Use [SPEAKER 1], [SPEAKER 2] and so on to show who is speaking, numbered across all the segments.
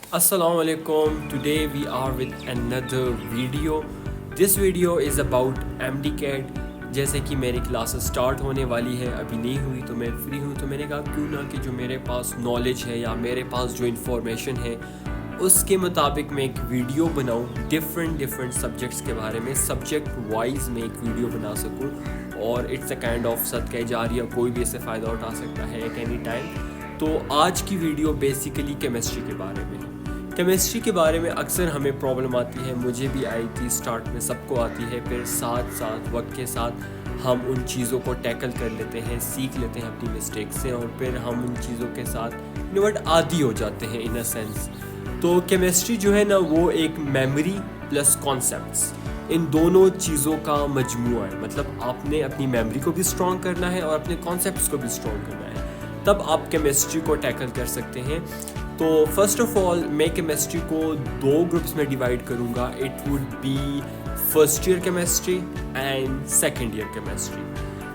[SPEAKER 1] Assalamu alaikum. Today we are with another video. This video is about MDCAT. جیسے کہ میری classes start ہونے والی ہے، ابھی نہیں ہوئی تو میں فری ہوں، تو میں نے کہا کیوں نہ کہ جو میرے پاس نالج ہے یا میرے پاس جو انفارمیشن ہے اس کے مطابق میں ایک ویڈیو بناؤں ڈفرینٹ سبجیکٹس کے بارے میں، سبجیکٹ وائز میں ایک ویڈیو بنا سکوں، اور اٹس اے کائنڈ آف صدقہ جاریہ، کوئی بھی اس سے فائدہ اٹھا سکتا ہے ایٹ اینی ٹائم. تو آج کی ویڈیو بیسیکلی کیمسٹری کے بارے میں. کیمسٹری کے بارے میں اکثر ہمیں پرابلم آتی ہے، مجھے بھی آئی تھی، اسٹارٹ میں سب کو آتی ہے، پھر ساتھ وقت کے ساتھ ہم ان چیزوں کو ٹیکل کر لیتے ہیں، سیکھ لیتے ہیں اپنی مسٹیک سے، اور پھر ہم ان چیزوں کے ساتھ عادی ہو جاتے ہیں ان اے سینس. تو کیمسٹری جو ہے نا وہ ایک میموری پلس کانسیپٹس، ان دونوں چیزوں کا مجموعہ ہے. مطلب آپ نے اپنی میموری کو بھی اسٹرانگ کرنا ہے اور اپنے کانسیپٹس کو بھی اسٹرانگ کرنا ہے، تب آپ کیمسٹری کو ٹیکل کر سکتے ہیں. تو فرسٹ آف آل میں کیمسٹری کو 2 گروپس میں ڈیوائڈ کروں گا. It would be first year chemistry and second year chemistry.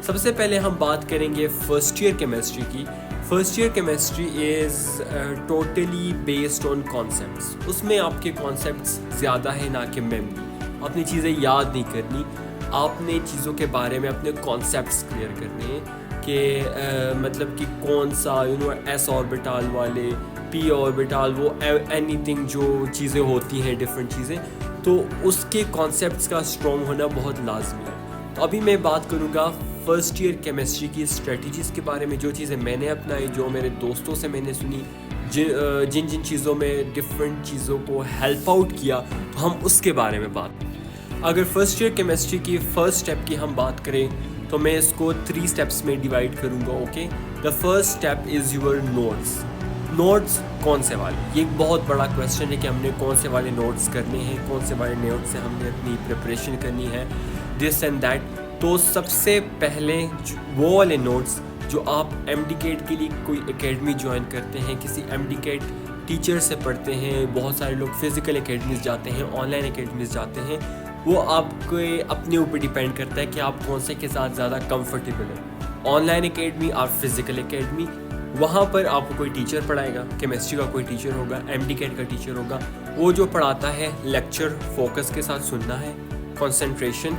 [SPEAKER 1] سب سے پہلے ہم بات کریں گے فرسٹ ایئر کیمسٹری کی. First year chemistry is totally based on concepts. اس میں آپ کے کانسیپٹس زیادہ ہیں نہ کہ میموری. آپ نے چیزیں یاد نہیں کرنی، آپ نے چیزوں کے بارے میں اپنے کانسیپٹس کلیئر کرنے ہیں کہ مطلب کہ کون سا ایس آربیٹال والے، پی آربیٹال، وہ اینی تھنگ جو چیزیں ہوتی ہیں ڈفرینٹ چیزیں، تو اس کے کانسیپٹس کا اسٹرانگ ہونا بہت لازمی ہے. تو ابھی میں بات کروں گا فرسٹ ایئر کیمسٹری کی اسٹریٹجیز کے بارے میں، جو چیزیں میں نے اپنائی، جو میرے دوستوں سے میں نے سنی، جن چیزوں میں ڈفرینٹ چیزوں کو ہیلپ آؤٹ کیا، تو ہم اس کے بارے میں بات. اگر فرسٹ ایئر کیمسٹری کی فرسٹ اسٹیپ کی ہم بات کریں تو میں اس کو 3 اسٹیپس میں ڈیوائڈ کروں گا. Okay, the first step is your notes. Notes کون سے والے؟ یہ ایک بہت بڑا کویسچن ہے کہ ہم نے کون سے والے نوٹس کرنے ہیں، کون سے والے نوٹس سے ہم نے اپنی پریپریشن کرنی ہے، دس اینڈ دیٹ. تو سب سے پہلے وہ والے نوٹس جو آپ ایم ڈی کیٹ کے لیے کوئی اکیڈمی جوائن کرتے ہیں، کسی ایم ڈی کیٹ ٹیچر سے پڑھتے ہیں، بہت سارے لوگ فزیکل اکیڈمیز جاتے ہیں، آن لائن اکیڈمیز جاتے ہیں، وہ آپ کے اپنے اوپر ڈیپینڈ کرتا ہے کہ آپ کون سے کے ساتھ زیادہ کمفرٹیبل ہیں. آن لائن اکیڈمی اور فزیکل اکیڈمی، وہاں پر آپ کو کوئی ٹیچر پڑھائے گا، کیمسٹری کا کوئی ٹیچر ہوگا، ایم ڈی کیٹ کا ٹیچر ہوگا. وہ جو پڑھاتا ہے لیکچر فوکس کے ساتھ سننا ہے، کنسنٹریشن،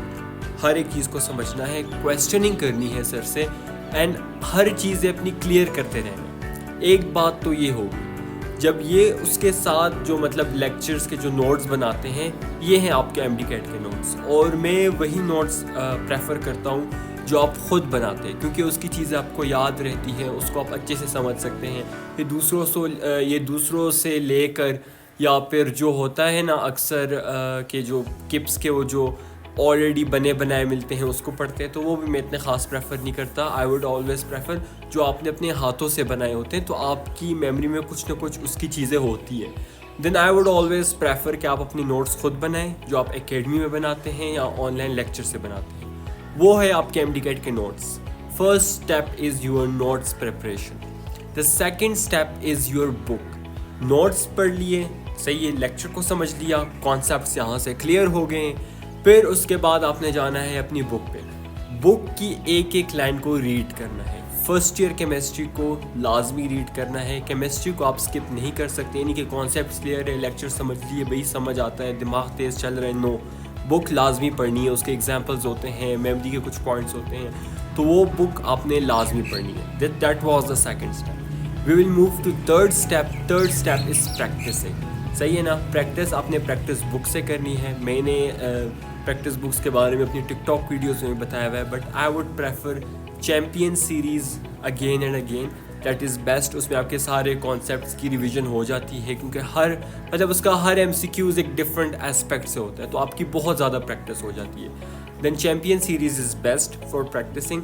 [SPEAKER 1] ہر ایک چیز کو سمجھنا ہے، کویسچننگ کرنی ہے سر سے، اینڈ ہر چیزیں اپنی کلیئر کرتے رہنا. ایک بات تو یہ ہوگی، جب یہ اس کے ساتھ جو مطلب لیکچرز کے جو نوٹس بناتے ہیں، یہ ہیں آپ کے ایم ڈی کیٹ کے نوٹس، اور میں وہی نوٹس پریفر کرتا ہوں جو آپ خود بناتے ہیں، کیونکہ اس کی چیزیں آپ کو یاد رہتی ہیں، اس کو آپ اچھے سے سمجھ سکتے ہیں. یہ دوسروں سے لے کر، یا پھر جو ہوتا ہے نا اکثر کہ جو کپس کے وہ جو آلریڈی بنے بنائے ملتے ہیں اس کو پڑھتے ہیں، تو وہ بھی میں اتنے خاص پریفر نہیں کرتا. آئی ووڈ آلویز پریفر جو آپ نے اپنے ہاتھوں سے بنائے ہوتے ہیں، تو آپ کی میموری میں کچھ نہ کچھ اس کی چیزیں ہوتی ہیں. دین آئی ووڈ آلویز پریفر کہ آپ اپنی نوٹس خود بنائیں، جو آپ اکیڈمی میں بناتے ہیں یا آن لائن لیکچر سے بناتے ہیں. وہ ہے آپ کے ایم ڈی کیٹ کے notes. First step is your notes preparation. The second step is your book. Notes پڑھ لیے، صحیح ہے، لیکچر کو سمجھ لیا، کانسیپٹس یہاں سے کلیئر ہو گئے ہیں. پھر اس کے بعد آپ نے جانا ہے اپنی بک پہ. بک کی ایک لائن کو ریڈ کرنا ہے. فرسٹ ایئر کیمسٹری کو لازمی ریڈ کرنا ہے. کیمسٹری کو آپ اسکپ نہیں کر سکتے، یعنی کہ کانسیپٹس کلیئر ہے، لیکچر سمجھ لیے، بھائی سمجھ آتا ہے، دماغ تیز چل رہا ہے، نو، بک لازمی پڑھنی ہے. اس کے ایگزامپلز ہوتے ہیں، میموری کے کچھ پوائنٹس ہوتے ہیں، تو وہ بک آپ نے لازمی پڑھنی ہے. That was the second step. We will move to third step. Third step is practicing. صحیح ہے نا، پریکٹس آپ نے پریکٹس بک سے کرنی ہے. میں نے پریکٹس بکس کے بارے میں اپنی ٹک ٹاک ویڈیوز میں بتایا ہوا ہے، but I would prefer champion series again and again. That is best. اس میں آپ کے سارے کانسیپٹس کی ریویژن ہو جاتی ہے، کیونکہ اس کا ہر ایم سی کیوز ایک ڈفرینٹ اسپیکٹ سے ہوتا ہے، تو آپ کی بہت زیادہ پریکٹس ہو جاتی ہے. Then champion series is best for practicing.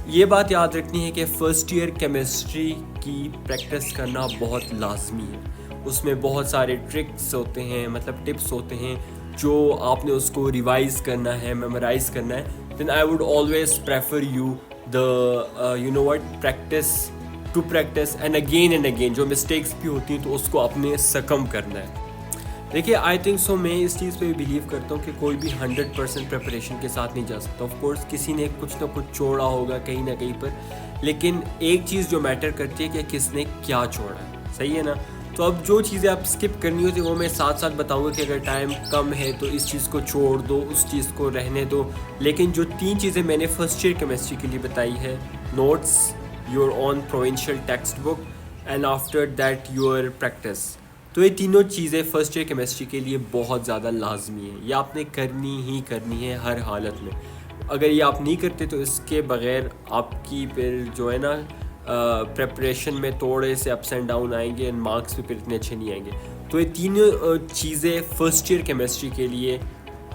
[SPEAKER 1] یہ بات یاد رکھنی ہے کہ فرسٹ ایئر کیمسٹری کی پریکٹس کرنا بہت لازمی ہے. اس میں بہت سارے ٹرکس ہوتے ہیں، مطلب ٹپس ہوتے ہیں، جو آپ نے اس کو ریوائز کرنا ہے، میمورائز کرنا ہے. Then I would always prefer you practice and again. جو مسٹیکس بھی ہوتی ہیں تو اس کو آپ نے سکم کرنا ہے. دیکھیے، آئی تھنک سو، میں اس چیز پہ بلیو کرتا ہوں کہ کوئی بھی 100% پریپریشن کے ساتھ نہیں جا سکتا. آف کورس کسی نے کچھ نہ کچھ چھوڑا ہوگا کہیں نہ کہیں پر، لیکن ایک چیز جو میٹر کرتی ہے کہ کس نے کیا چھوڑا ہے. صحیح ہے نا. تو اب جو چیزیں آپ اسکپ کرنی ہوتی ہیں وہ میں ساتھ ساتھ بتاؤں گا کہ اگر ٹائم کم ہے تو اس چیز کو چھوڑ دو, اس چیز کو رہنے دو. لیکن جو 3 چیزیں میں نے فرسٹ ایئر کیمسٹری کے لیے بتائی ہے, notes, your own provincial textbook and after that your practice, تو یہ تینوں چیزیں فرسٹ ایئر کیمسٹری کے لیے بہت زیادہ لازمی ہیں. یہ آپ نے کرنی ہی کرنی ہے ہر حالت میں. اگر یہ آپ نہیں کرتے تو اس کے بغیر آپ کی پھر جو ہے نا پریپریشن میں تھوڑے سے اپس اینڈ ڈاؤن آئیں گے, اینڈ مارکس بھی پھر اتنے اچھے نہیں آئیں گے. تو یہ تینوں چیزیں فرسٹ ایئر کیمسٹری کے لیے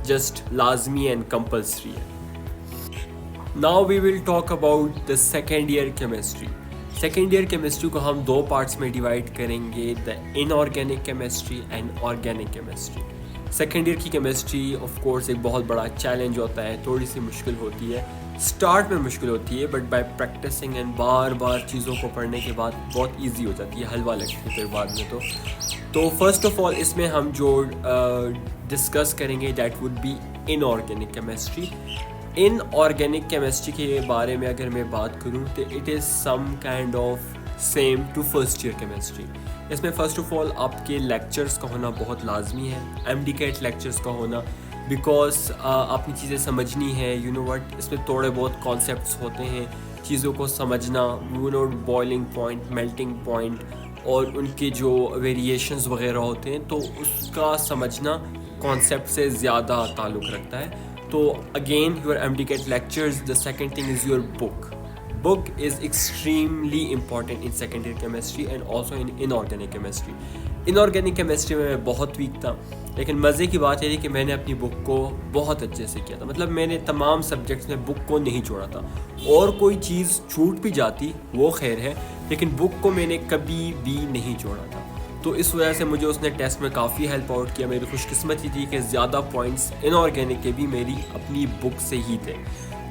[SPEAKER 1] جسٹ لازمی اینڈ کمپلسری ہے. Now we will talk about the second year chemistry. Second year chemistry کو ہم 2 پارٹس میں ڈیوائڈ کریں گے, the inorganic chemistry and organic chemistry. Second year کی کیمسٹری آف کورس ایک بہت بڑا چیلنج ہوتا ہے, تھوڑی سی مشکل ہوتی ہے, اسٹارٹ میں مشکل ہوتی ہے, بٹ بائی پریکٹسنگ اینڈ بار بار چیزوں کو پڑھنے کے بعد بہت ایزی ہو جاتی ہے, حلوہ لگتی ہے پھر بعد میں. تو فرسٹ آف آل اس میں ہم جو ڈسکس کریں گے that would be inorganic chemistry. Inorganic chemistry کے بارے میں اگر میں بات کروں تو it is some kind of same to first year chemistry. اس میں فرسٹ آف آل آپ کے لیکچرز کا ہونا بہت لازمی ہے, ایم ڈی کیٹ لیکچرز کا ہونا, بیکاز آپ نے چیزیں سمجھنی ہے. یو نو وٹ, اس میں تھوڑے بہت کانسیپٹس ہوتے ہیں, چیزوں کو سمجھنا, you know boiling point, melting point, اور ان کے جو ویریشنز وغیرہ ہوتے ہیں, تو اس کا سمجھنا کانسیپٹ سے زیادہ تعلق رکھتا ہے. تو again your M D CAT lectures. The second thing is your book. book is extremely important in second year chemistry and also in inorganic chemistry. Inorganic chemistry میں بہت ویک تھا, لیکن مزے کی بات یہ ہے کہ میں نے اپنی بک کو بہت اچھے سے کیا تھا. مطلب میں نے تمام سبجیکٹس میں بک کو نہیں چھوڑا تھا, اور کوئی چیز چھوٹ بھی جاتی وہ خیر ہے, لیکن بک کو میں نے کبھی بھی نہیں چھوڑا تھا. تو اس وجہ سے مجھے اس نے ٹیسٹ میں کافی ہیلپ آؤٹ کیا. میری خوش قسمتی تھی کہ زیادہ پوائنٹس انآرگینک کے بھی میری اپنی بک سے ہی تھے.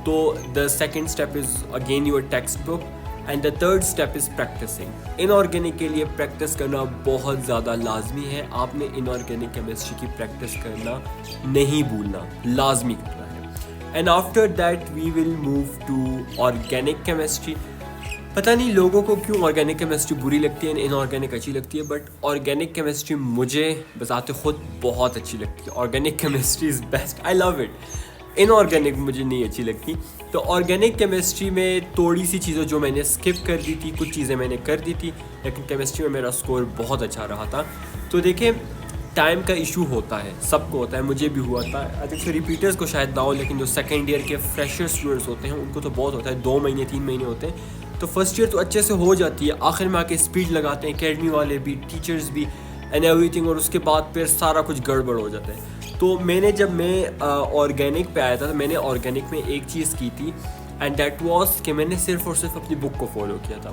[SPEAKER 1] تو the second step is again your textbook, and the third step is practicing. Inorganic کے لیے پریکٹس کرنا بہت زیادہ لازمی ہے. آپ نے انآرگینک کیمسٹری کی پریکٹس کرنا نہیں بھولنا, لازمی کرنا ہے. And after that we will move to organic chemistry. پتہ نہیں لوگوں کو کیوں آرگینک کیمسٹری بری لگتی ہے, انآرگینک اچھی لگتی ہے, بٹ آرگینک کیمسٹری مجھے بذات خود بہت اچھی لگتی ہے. Organic chemistry is best, I love it. Inorganic مجھے نہیں اچھی لگتی. تو آرگینک کیمسٹری میں تھوڑی سی چیزیں جو میں نے اسکپ کر دی تھی, کچھ چیزیں میں نے کر دی تھی, لیکن کیمسٹری میں میرا اسکور بہت اچھا رہا تھا. تو دیکھیں ٹائم کا ایشو ہوتا ہے, سب کو ہوتا ہے, مجھے بھی ہوا تھا. آئی تھنک ریپیٹرز کو شاید نہ ہو, لیکن جو سیکنڈ ایئر کے فریشر اسٹوڈنٹس ہوتے ہیں ان کو تو بہت ہوتا ہے, 2 مہینے 3 مہینے ہوتے ہیں. تو فرسٹ ایئر تو اچھے سے ہو جاتی ہے, آخر میں آ کے اسپیڈ لگاتے ہیں اکیڈمی والے بھی, ٹیچرز بھی, اینڈ ایوری تھنگ, اور اس کے بعد پھر سارا کچھ گڑبڑ ہو جاتا ہے. تو میں نے جب میں آرگینک پہ آیا تھا تو میں نے آرگینک میں ایک چیز کی تھی, اینڈ دیٹ واز کہ میں نے صرف اور صرف اپنی بک کو فالو کیا تھا.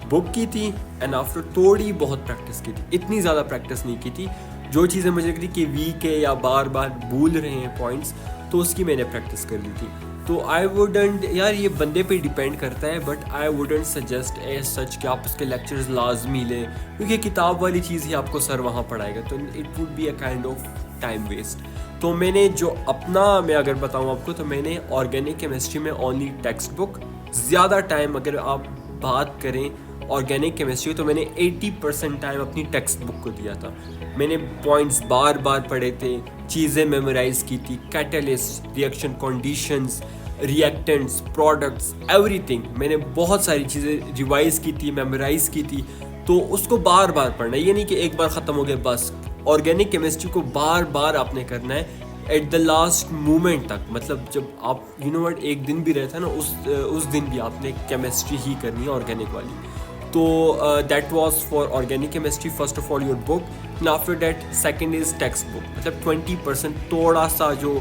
[SPEAKER 1] بک کی تھی, اینڈ آفٹر تھوڑی بہت پریکٹس کی تھی, اتنی زیادہ پریکٹس نہیں کی تھی. جو چیزیں مجھے لگتی کہ ویک ہے یا بار بار بھول رہے ہیں پوائنٹس, تو اس کی میں نے پریکٹس کر لی تھی. تو آئی ووڈنٹ, یار یہ بندے پہ ڈیپینڈ کرتا ہے, but I wouldn't suggest as such کہ آپ اس کے لیکچرز لازمی لیں, کیونکہ کتاب والی چیز ہی آپ کو سر وہاں پڑھائے گا, تو it would be a kind of time waste. تو میں نے جو اپنا, میں اگر بتاؤں آپ کو, تو میں نے آرگینک کیمسٹری میں اونلی ٹیکسٹ بک. زیادہ ٹائم اگر آپ بات کریں آرگینک کیمسٹری تو میں نے 80% ٹائم اپنی ٹیکسٹ بک کو دیا تھا. میں نے پوائنٹس بار بار پڑھے تھے, چیزیں میمورائز کی تھی, catalyst, reaction conditions, reactants, products, everything. میں نے بہت ساری چیزیں ریوائز کی تھی, میمورائز کی تھی. تو اس کو بار بار پڑھنا, یہ نہیں کہ ایک بار ختم ہو گیا بس. آرگینک کیمسٹری کو بار بار آپ نے کرنا ہے ایٹ دا لاسٹ مومنٹ تک. مطلب جب آپ یو نو وٹ ایک دن بھی رہتا ہے نا, اس دن بھی آپ نے کیمسٹری ہی کرنی ہے آرگینک والی. تو that was for organic chemistry. First of all your book, and after that second is text book. مطلب 20% تھوڑا سا جو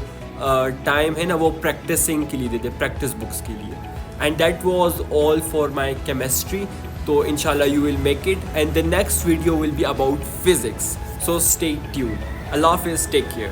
[SPEAKER 1] ٹائم ہے نا وہ پریکٹسنگ کے لیے دیتے, پریکٹس بکس کے لیے. And that was all for my chemistry. تو انشاءاللہ you will make it, and the next video will be about physics. So stay tuned. Allah Hafiz, take care.